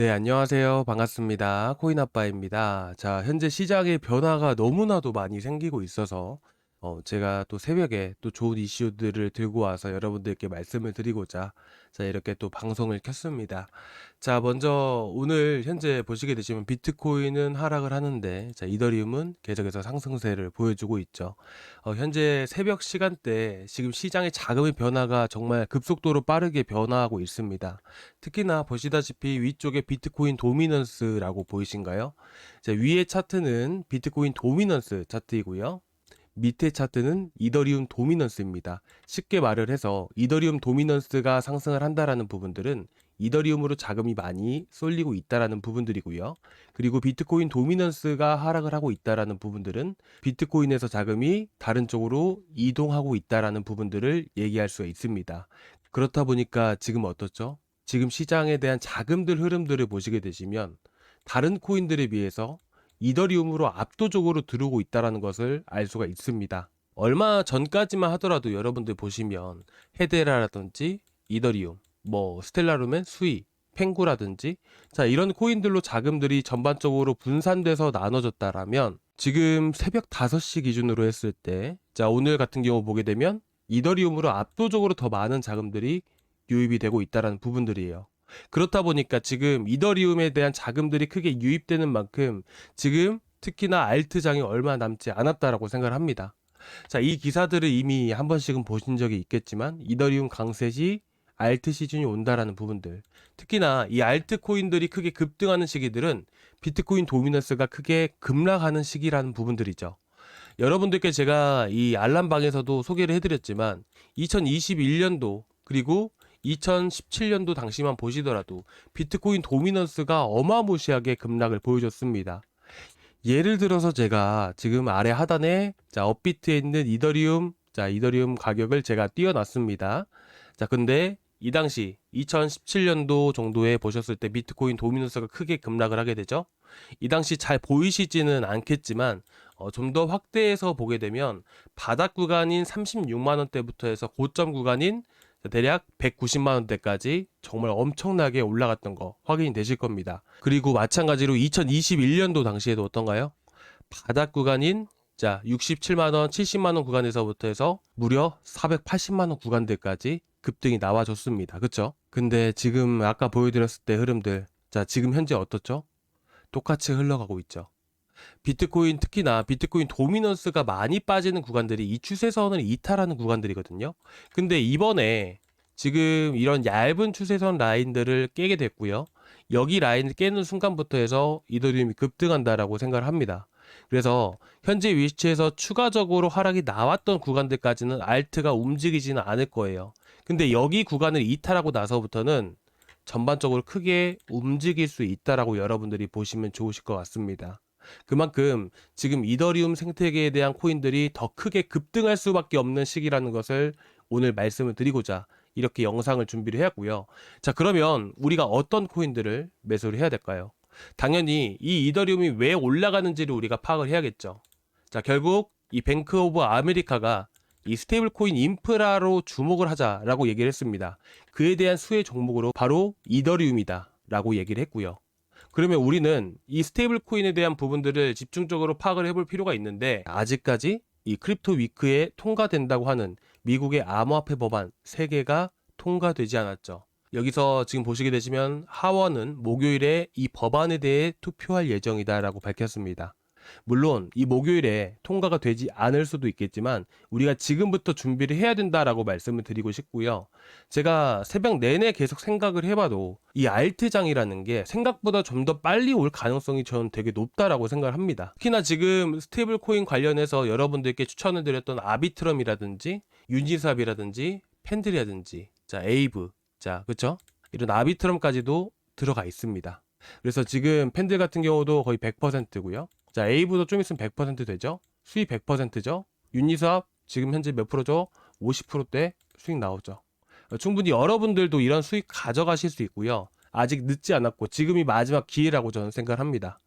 네, 안녕하세요. 반갑습니다. 코인아빠입니다. 자, 현재 시장의 변화가 너무나도 많이 생기고 있어서 제가 또 새벽에 또 좋은 이슈들을 들고 와서 여러분들께 말씀을 드리고자 자, 이렇게 또 방송을 켰습니다. 자, 먼저 오늘 현재 보시게 되시면 비트코인은 하락을 하는데 자, 이더리움은 계속해서 상승세를 보여주고 있죠. 현재 새벽 시간대 지금 시장의 자금의 변화가 정말 급속도로 빠르게 변화하고 있습니다. 특히나 보시다시피 위쪽에 비트코인 도미넌스라고 보이신가요? 자, 위의 차트는 비트코인 도미넌스 차트이고요. 밑에 차트는 이더리움 도미넌스입니다. 쉽게 말을 해서 이더리움 도미넌스가 상승을 한다라는 부분들은 이더리움으로 자금이 많이 쏠리고 있다라는 부분들이고요. 그리고 비트코인 도미넌스가 하락을 하고 있다라는 부분들은 비트코인에서 자금이 다른 쪽으로 이동하고 있다라는 부분들을 얘기할 수가 있습니다. 그렇다 보니까 지금 어떻죠? 지금 시장에 대한 자금들 흐름들을 보시게 되시면 다른 코인들에 비해서 이더리움으로 압도적으로 들어오고 있다는 것을 알 수가 있습니다. 얼마 전까지만 하더라도 여러분들 보시면 헤데라라든지 이더리움, 스텔라룸엔 수이, 펭구라든지 자 이런 코인들로 자금들이 전반적으로 분산돼서 나눠졌다라면 지금 새벽 5시 기준으로 했을 때 자 오늘 같은 경우 보게 되면 이더리움으로 압도적으로 더 많은 자금들이 유입이 되고 있다는 부분들이에요. 그렇다 보니까 지금 이더리움에 대한 자금들이 크게 유입되는 만큼 지금 특히나 알트장이 얼마 남지 않았다라고 생각을 합니다. 자, 이 기사들을 이미 한 번씩은 보신 적이 있겠지만 이더리움 강세 시 알트 시즌이 온다라는 부분들. 특히나 이 알트 코인들이 크게 급등하는 시기들은 비트코인 도미넌스가 크게 급락하는 시기라는 부분들이죠. 여러분들께 제가 이 알람방에서도 소개를 해드렸지만 2021년도 그리고 2017년도 당시만 보시더라도 비트코인 도미넌스가 어마무시하게 급락을 보여줬습니다. 예를 들어서 제가 지금 아래 하단에 자 업비트에 있는 이더리움 가격을 제가 띄워놨습니다. 자 근데 이 당시 2017년도 정도에 보셨을 때 비트코인 도미넌스가 크게 급락을 하게 되죠. 이 당시 잘 보이시지는 않겠지만 좀 더 확대해서 보게 되면 바닥 구간인 36만 원대부터 해서 고점 구간인 대략 190만 원대까지 정말 엄청나게 올라갔던 거 확인이 되실 겁니다. 그리고 마찬가지로 2021년도 당시에도 어떤가요? 바닥 구간인 자 67만 원, 70만 원 구간에서부터 해서 무려 480만 원 구간대까지 급등이 나와줬습니다. 그쵸? 근데 지금 아까 보여드렸을 때 흐름들 자 지금 현재 어떻죠? 똑같이 흘러가고 있죠. 비트코인 특히나 비트코인 도미넌스가 많이 빠지는 구간들이 이 추세선을 이탈하는 구간들이거든요. 근데 이번에 지금 이런 얇은 추세선 라인들을 깨게 됐고요. 여기 라인을 깨는 순간부터 해서 이더리움이 급등한다라고 생각을 합니다. 그래서 현재 위치에서 추가적으로 하락이 나왔던 구간들까지는 알트가 움직이지는 않을 거예요. 근데 여기 구간을 이탈하고 나서부터는 전반적으로 크게 움직일 수 있다라고 여러분들이 보시면 좋으실 것 같습니다. 그만큼 지금 이더리움 생태계에 대한 코인들이 더 크게 급등할 수밖에 없는 시기라는 것을 오늘 말씀을 드리고자 이렇게 영상을 준비를 해왔고요. 자, 그러면 우리가 어떤 코인들을 매수를 해야 될까요? 당연히 이 이더리움이 왜 올라가는지를 우리가 파악을 해야겠죠. 자, 결국 이 뱅크 오브 아메리카가 이 스테이블 코인 인프라로 주목을 하자라고 얘기를 했습니다. 그에 대한 수혜 종목으로 바로 이더리움이다 라고 얘기를 했고요. 그러면 우리는 이 스테이블 코인에 대한 부분들을 집중적으로 파악을 해볼 필요가 있는데 아직까지 이 크립토 위크에 통과된다고 하는 미국의 암호화폐 법안 3개가 통과되지 않았죠. 여기서 지금 보시게 되시면 하원은 목요일에 이 법안에 대해 투표할 예정이다라고 밝혔습니다. 물론 이 목요일에 통과가 되지 않을 수도 있겠지만 우리가 지금부터 준비를 해야 된다라고 말씀을 드리고 싶고요. 제가 새벽 내내 계속 생각을 해봐도 이 알트장이라는 게 생각보다 좀 더 빨리 올 가능성이 저는 되게 높다라고 생각을 합니다. 특히나 지금 스테이블 코인 관련해서 여러분들께 추천을 드렸던 아비트럼이라든지 유니삽이라든지 팬들이라든지 자 에이브 자 그쵸? 이런 아비트럼까지도 들어가 있습니다. 그래서 지금 팬들 같은 경우도 거의 100%고요. 자, A부도 좀 있으면 100% 되죠? 수익 100%죠? 유니스왑 지금 현재 몇 프로죠? 50%대 수익 나오죠. 충분히 여러분들도 이런 수익 가져가실 수 있고요. 아직 늦지 않았고 지금이 마지막 기회라고 저는 생각합니다.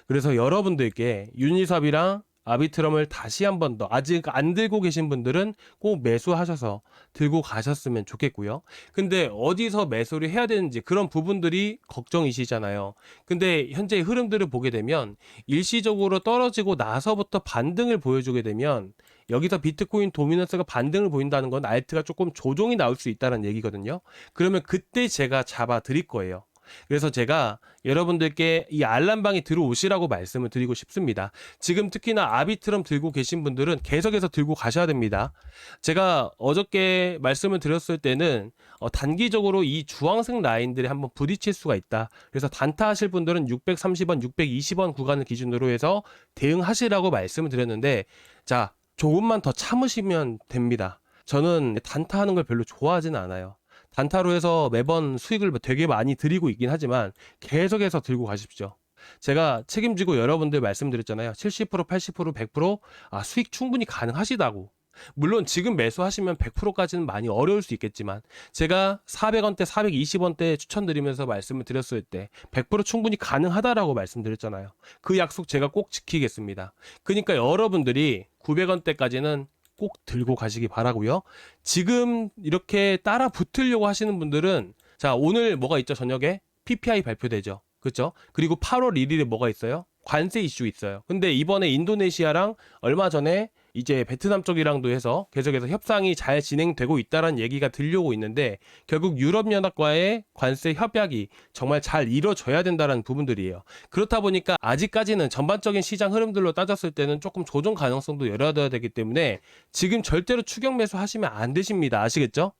그래서 여러분들께 유니스왑이랑 아비트럼을 다시 한 번 더 아직 안 들고 계신 분들은 꼭 매수하셔서 들고 가셨으면 좋겠고요. 근데 어디서 매수를 해야 되는지 그런 부분들이 걱정이시잖아요. 근데 현재 흐름들을 보게 되면 일시적으로 떨어지고 나서부터 반등을 보여주게 되면 여기서 비트코인 도미넌스가 반등을 보인다는 건 알트가 조금 조정이 나올 수 있다는 얘기거든요. 그러면 그때 제가 잡아 드릴 거예요. 그래서 제가 여러분들께 이 알람방에 들어오시라고 말씀을 드리고 싶습니다. 지금 특히나 아비트럼 들고 계신 분들은 계속해서 들고 가셔야 됩니다. 제가 어저께 말씀을 드렸을 때는 단기적으로 이 주황색 라인들이 한번 부딪힐 수가 있다. 그래서 단타 하실 분들은 630원, 620원 구간을 기준으로 해서 대응하시라고 말씀을 드렸는데, 자, 조금만 더 참으시면 됩니다. 저는 단타하는 걸 별로 좋아하지는 않아요. 단타로 해서 매번 수익을 되게 많이 드리고 있긴 하지만 계속해서 들고 가십시오. 제가 책임지고 여러분들 말씀드렸잖아요. 70%, 80%, 100% 수익 충분히 가능하시다고. 물론 지금 매수하시면 100%까지는 많이 어려울 수 있겠지만 제가 400원대, 420원대 추천드리면서 말씀을 드렸을 때 100% 충분히 가능하다라고 말씀드렸잖아요. 그 약속 제가 꼭 지키겠습니다. 그러니까 여러분들이 900원대까지는 꼭 들고 가시기 바라고요. 지금 이렇게 따라 붙으려고 하시는 분들은 자, 오늘 뭐가 있죠? 저녁에 PPI 발표되죠. 그렇죠? 그리고 8월 1일에 뭐가 있어요? 관세 이슈 있어요. 근데 이번에 인도네시아랑 얼마 전에 이제 베트남 쪽이랑도 해서 계속해서 협상이 잘 진행되고 있다는 얘기가 들려오고 있는데 결국 유럽연합과의 관세 협약이 정말 잘 이루어져야 된다는 부분들이에요. 그렇다 보니까 아직까지는 전반적인 시장 흐름들로 따졌을 때는 조금 조정 가능성도 열어둬야 되기 때문에 지금 절대로 추격 매수 하시면 안 되십니다. 아시겠죠?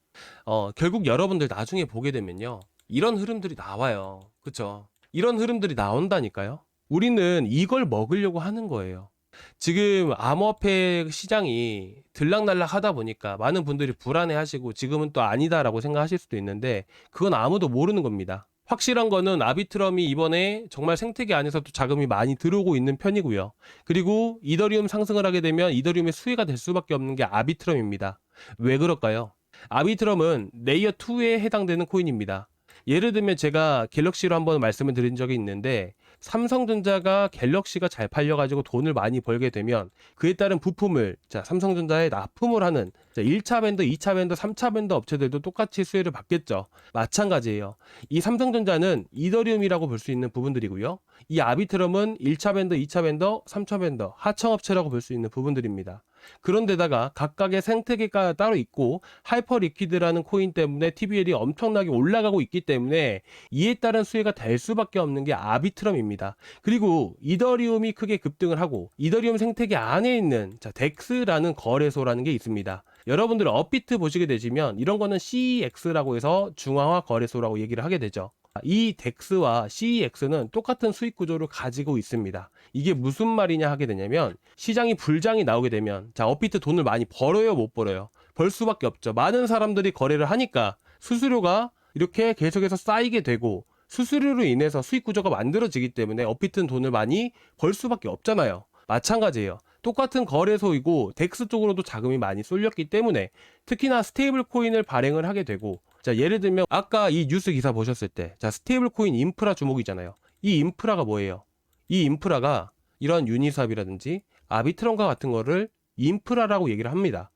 결국 여러분들 나중에 보게 되면요. 이런 흐름들이 나와요. 그쵸? 이런 흐름들이 나온다니까요. 우리는 이걸 먹으려고 하는 거예요. 지금 암호화폐 시장이 들락날락 하다 보니까 많은 분들이 불안해 하시고 지금은 또 아니다라고 생각하실 수도 있는데 그건 아무도 모르는 겁니다. 확실한 거는 아비트럼이 이번에 정말 생태계 안에서도 자금이 많이 들어오고 있는 편이고요. 그리고 이더리움 상승을 하게 되면 이더리움의 수혜가 될 수밖에 없는 게 아비트럼입니다. 왜 그럴까요? 아비트럼은 레이어 2에 해당되는 코인입니다. 예를 들면 제가 갤럭시로 한번 말씀을 드린 적이 있는데 삼성전자가 갤럭시가 잘 팔려가지고 돈을 많이 벌게 되면 그에 따른 부품을 삼성전자에 납품을 하는 1차 밴더, 2차 밴더, 3차 밴더 업체들도 똑같이 수혜를 받겠죠. 마찬가지예요. 이 삼성전자는 이더리움이라고 볼 수 있는 부분들이고요. 이 아비트럼은 1차 밴더, 2차 밴더, 3차 밴더, 하청업체라고 볼 수 있는 부분들입니다. 그런데다가 각각의 생태계가 따로 있고 하이퍼 리퀴드라는 코인 때문에 TVL이 엄청나게 올라가고 있기 때문에 이에 따른 수혜가 될 수밖에 없는 게 아비트럼입니다. 그리고 이더리움이 크게 급등을 하고 이더리움 생태계 안에 있는 덱스라는 거래소라는 게 있습니다. 여러분들 업비트 보시게 되시면 이런 거는 CEX라고 해서 중앙화 거래소라고 얘기를 하게 되죠. 이 덱스와 CEX는 똑같은 수익 구조를 가지고 있습니다. 이게 무슨 말이냐 하게 되냐면 시장이 불장이 나오게 되면 업비트 돈을 많이 벌어요, 못 벌어요? 벌 수밖에 없죠. 많은 사람들이 거래를 하니까 수수료가 이렇게 계속해서 쌓이게 되고 수수료로 인해서 수익 구조가 만들어지기 때문에 업비트는 돈을 많이 벌 수밖에 없잖아요. 마찬가지예요. 똑같은 거래소이고 덱스 쪽으로도 자금이 많이 쏠렸기 때문에 특히나 스테이블 코인을 발행을 하게 되고 예를 들면 아까 이 뉴스 기사 보셨을 때 스테이블 코인 인프라 주목이잖아요. 이 인프라가 뭐예요? 이 인프라가 이런 유니스왑이라든지 아비트럼과 같은 거를 인프라라고 얘기를 합니다.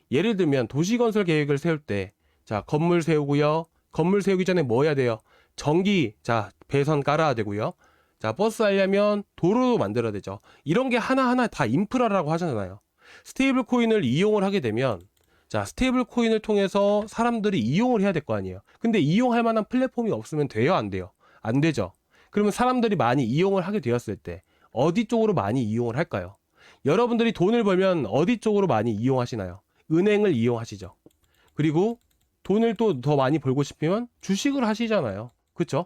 예를 들면 도시건설 계획을 세울 때 건물 세우고요. 건물 세우기 전에 뭐 해야 돼요? 전기 배선 깔아야 되고요. 버스 하려면 도로도 만들어야 되죠. 이런 게 하나하나 다 인프라라고 하잖아요. 스테이블 코인을 이용을 하게 되면 스테이블 코인을 통해서 사람들이 이용을 해야 될 거 아니에요. 근데 이용할 만한 플랫폼이 없으면 돼요, 안 돼요? 안 되죠. 그러면 사람들이 많이 이용을 하게 되었을 때 어디 쪽으로 많이 이용을 할까요? 여러분들이 돈을 벌면 어디 쪽으로 많이 이용하시나요? 은행을 이용하시죠. 그리고 돈을 또 더 많이 벌고 싶으면 주식을 하시잖아요. 그렇죠?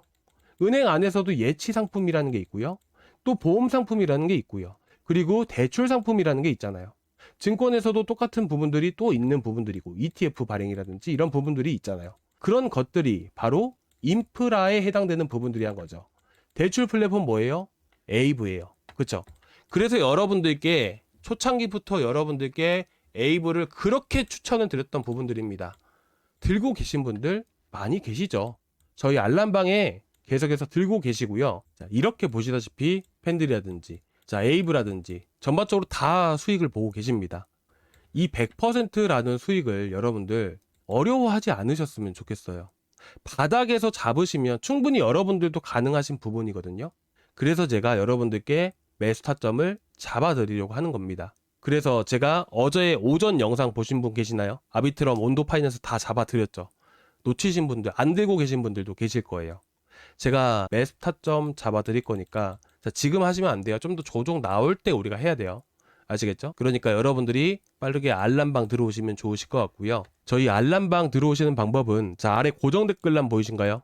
은행 안에서도 예치 상품이라는 게 있고요. 또 보험 상품이라는 게 있고요. 그리고 대출 상품이라는 게 있잖아요. 증권에서도 똑같은 부분들이 또 있는 부분들이고 ETF 발행이라든지 이런 부분들이 있잖아요. 그런 것들이 바로 인프라에 해당되는 부분들이 한 거죠. 대출 플랫폼 뭐예요? 에이브예요. 그렇죠? 그래서 여러분들께 초창기부터 여러분들께 에이브를 그렇게 추천을 드렸던 부분들입니다. 들고 계신 분들 많이 계시죠? 저희 알람방에 계속해서 들고 계시고요. 이렇게 보시다시피 팬들이라든지 자, 에이브라든지 전반적으로 다 수익을 보고 계십니다. 이 100%라는 수익을 여러분들 어려워하지 않으셨으면 좋겠어요. 바닥에서 잡으시면 충분히 여러분들도 가능하신 부분이거든요. 그래서 제가 여러분들께 매수 타점을 잡아드리려고 하는 겁니다. 그래서 제가 어제 오전 영상 보신 분 계시나요? 아비트럼, 온도 파이낸스 다 잡아드렸죠. 놓치신 분들, 안 들고 계신 분들도 계실 거예요. 제가 매수 타점 잡아드릴 거니까 자, 지금 하시면 안 돼요. 좀 더 조정 나올 때 우리가 해야 돼요. 아시겠죠? 그러니까 여러분들이 빠르게 알람방 들어오시면 좋으실 것 같고요. 저희 알람방 들어오시는 방법은 자, 아래 고정 댓글란 보이신가요?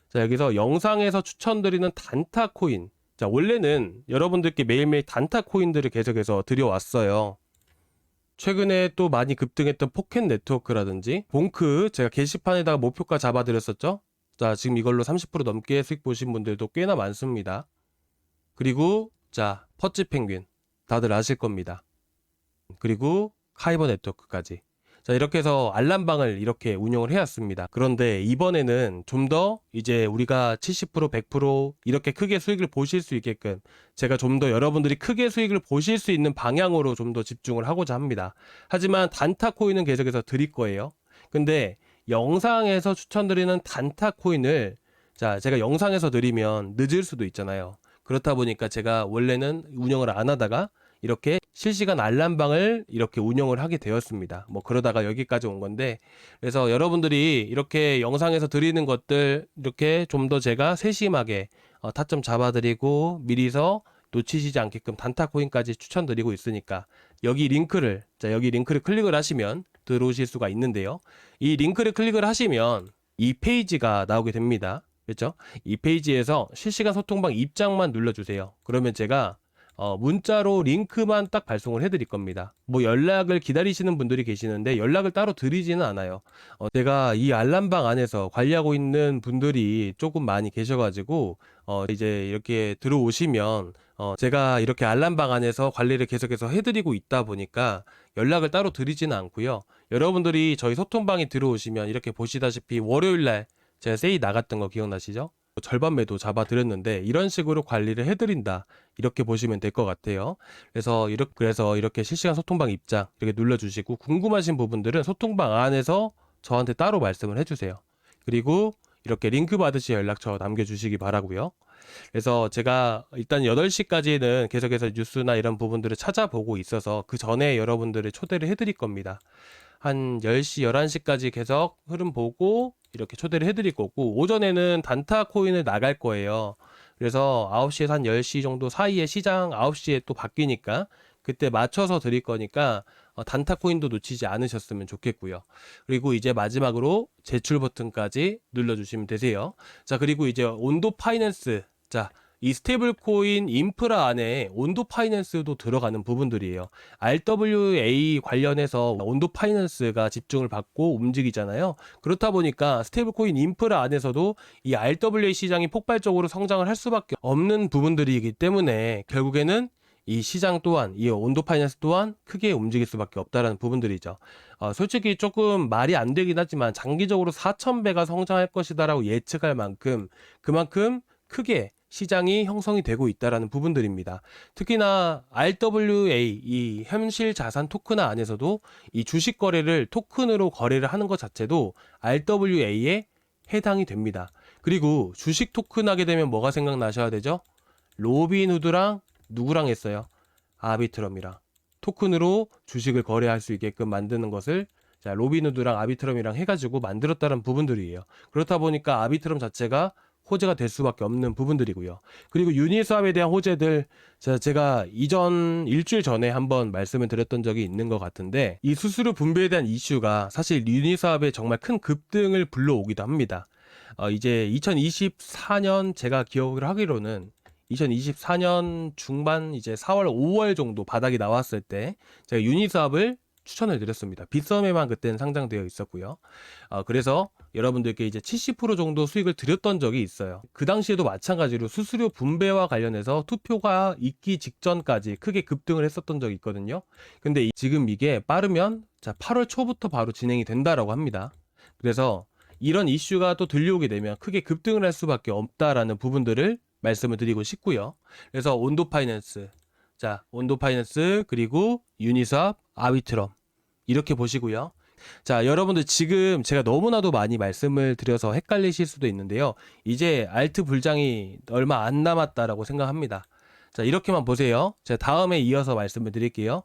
자, 여기서 영상에서 추천드리는 단타 코인. 자, 원래는 여러분들께 매일매일 단타 코인들을 계속해서 드려왔어요. 최근에 또 많이 급등했던 포켓 네트워크라든지 봉크 제가 게시판에다가 목표가 잡아드렸었죠. 자, 지금 이걸로 30% 넘게 수익 보신 분들도 꽤나 많습니다. 그리고 자, 퍼치 펭귄 다들 아실 겁니다. 그리고 카이버 네트워크까지. 자, 이렇게 해서 알람방을 이렇게 운영을 해왔습니다. 그런데 이번에는 좀 더 이제 우리가 70%, 100% 이렇게 크게 수익을 보실 수 있게끔 제가 좀 더 여러분들이 크게 수익을 보실 수 있는 방향으로 좀 더 집중을 하고자 합니다. 하지만 단타 코인은 계속해서 드릴 거예요. 근데 영상에서 추천드리는 단타 코인을 자, 제가 영상에서 드리면 늦을 수도 있잖아요. 그렇다 보니까 제가 원래는 운영을 안 하다가 이렇게 실시간 알람방을 이렇게 운영을 하게 되었습니다. 뭐 그러다가 여기까지 온 건데, 그래서 여러분들이 이렇게 영상에서 드리는 것들 이렇게 좀 더 제가 세심하게 타점 잡아드리고 미리서 놓치시지 않게끔 단타 코인까지 추천드리고 있으니까 여기 링크를 클릭을 하시면 들어오실 수가 있는데요. 이 링크를 클릭을 하시면 이 페이지가 나오게 됩니다. 그렇죠? 이 페이지에서 실시간 소통방 입장만 눌러주세요. 그러면 제가 문자로 링크만 딱 발송을 해드릴 겁니다. 뭐 연락을 기다리시는 분들이 계시는데 연락을 따로 드리지는 않아요. 제가 이 알람방 안에서 관리하고 있는 분들이 조금 많이 계셔가지고 이제 이렇게 들어오시면 제가 이렇게 알람방 안에서 관리를 계속해서 해드리고 있다 보니까 연락을 따로 드리지는 않고요. 여러분들이 저희 소통방에 들어오시면 이렇게 보시다시피 월요일날 제가 세일 나갔던 거 기억나시죠? 절반 매도 잡아드렸는데 이런 식으로 관리를 해드린다 이렇게 보시면 될 것 같아요. 그래서 이렇게 실시간 소통방 입장 이렇게 눌러주시고 궁금하신 부분들은 소통방 안에서 저한테 따로 말씀을 해주세요. 그리고 이렇게 링크 받으시 연락처 남겨주시기 바라고요. 그래서 제가 일단 8시까지는 계속해서 뉴스나 이런 부분들을 찾아보고 있어서 그 전에 여러분들을 초대를 해드릴 겁니다. 한 10시, 11시까지 계속 흐름 보고 이렇게 초대를 해드릴 거고 오전에는 단타 코인을 나갈 거예요. 그래서 9시에서 한 10시 정도 사이에 시장 9시에 또 바뀌니까 그때 맞춰서 드릴 거니까 단타 코인도 놓치지 않으셨으면 좋겠고요. 그리고 이제 마지막으로 제출 버튼까지 눌러주시면 되세요. 자, 그리고 이제 온도 파이낸스. 자, 이 스테이블 코인 인프라 안에 온도 파이낸스도 들어가는 부분들이에요. RWA 관련해서 온도 파이낸스가 집중을 받고 움직이잖아요. 그렇다 보니까 스테이블 코인 인프라 안에서도 이 RWA 시장이 폭발적으로 성장을 할 수밖에 없는 부분들이기 때문에 결국에는 이 시장 또한, 이 온도 파이낸스 또한 크게 움직일 수밖에 없다라는 부분들이죠. 솔직히 조금 말이 안 되긴 하지만 장기적으로 4,000배가 성장할 것이다라고 예측할 만큼 그만큼 크게 시장이 형성이 되고 있다라는 부분들입니다. 특히나 RWA, 이 현실 자산 토큰화 안에서도 이 주식 거래를 토큰으로 거래를 하는 것 자체도 RWA에 해당이 됩니다. 그리고 주식 토큰 하게 되면 뭐가 생각나셔야 되죠? 로빈후드랑 누구랑 했어요? 아비트럼이랑 토큰으로 주식을 거래할 수 있게끔 만드는 것을 자, 로빈후드랑 아비트럼이랑 해가지고 만들었다는 부분들이에요. 그렇다 보니까 아비트럼 자체가 호재가 될 수밖에 없는 부분들이고요. 그리고 유니스왑에 대한 호재들 제가 이전 일주일 전에 한번 말씀을 드렸던 적이 있는 것 같은데 이 수수료 분배에 대한 이슈가 사실 유니스왑에 정말 큰 급등을 불러오기도 합니다. 이제 2024년 제가 기억을 하기로는 2024년 중반 이제 4월 5월 정도 바닥이 나왔을 때 제가 유니스왑을 추천을 드렸습니다. 빗썸에만 그때는 상장되어 있었고요. 그래서 여러분들께 이제 70% 정도 수익을 드렸던 적이 있어요. 그 당시에도 마찬가지로 수수료 분배와 관련해서 투표가 있기 직전까지 크게 급등을 했었던 적이 있거든요. 근데 지금 이게 빠르면 자 8월 초부터 바로 진행이 된다라고 합니다. 그래서 이런 이슈가 또 들려오게 되면 크게 급등을 할 수밖에 없다라는 부분들을 말씀을 드리고 싶고요. 그래서 온도 파이낸스 자, 온도 파이낸스, 그리고 유니스왑, 아비트럼. 이렇게 보시고요. 자, 여러분들 지금 제가 너무나도 많이 말씀을 드려서 헷갈리실 수도 있는데요. 이제 알트 불장이 얼마 안 남았다라고 생각합니다. 자, 이렇게만 보세요. 제가 다음에 이어서 말씀을 드릴게요.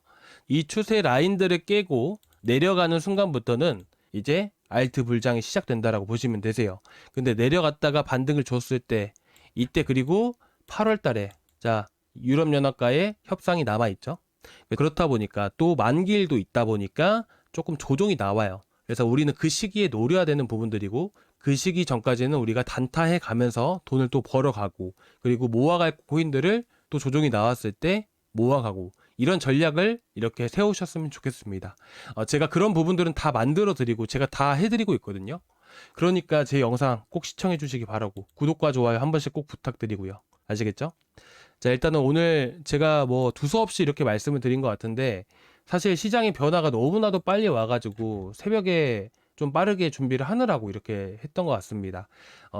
이 추세 라인들을 깨고 내려가는 순간부터는 이제 알트 불장이 시작된다라고 보시면 되세요. 근데 내려갔다가 반등을 줬을 때 이때 그리고 8월 달에 자, 유럽연합과의 협상이 남아있죠. 그렇다 보니까 또 만기일도 있다 보니까 조금 조정이 나와요. 그래서 우리는 그 시기에 노려야 되는 부분들이고 그 시기 전까지는 우리가 단타해 가면서 돈을 또 벌어가고 그리고 모아갈 코인들을 또 조정이 나왔을 때 모아가고 이런 전략을 이렇게 세우셨으면 좋겠습니다. 제가 그런 부분들은 다 만들어 드리고 제가 다 해드리고 있거든요. 그러니까 제 영상 꼭 시청해 주시기 바라고 구독과 좋아요 한 번씩 꼭 부탁드리고요. 아시겠죠? 자, 일단은 오늘 제가 뭐 두서없이 이렇게 말씀을 드린 것 같은데 사실 시장의 변화가 너무나도 빨리 와가지고 새벽에 좀 빠르게 준비를 하느라고 이렇게 했던 것 같습니다.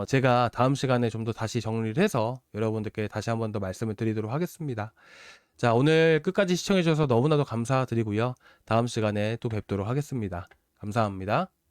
제가 다음 시간에 좀 더 다시 정리를 해서 여러분들께 다시 한번 더 말씀을 드리도록 하겠습니다. 자, 오늘 끝까지 시청해 주셔서 너무나도 감사드리고요. 다음 시간에 또 뵙도록 하겠습니다. 감사합니다.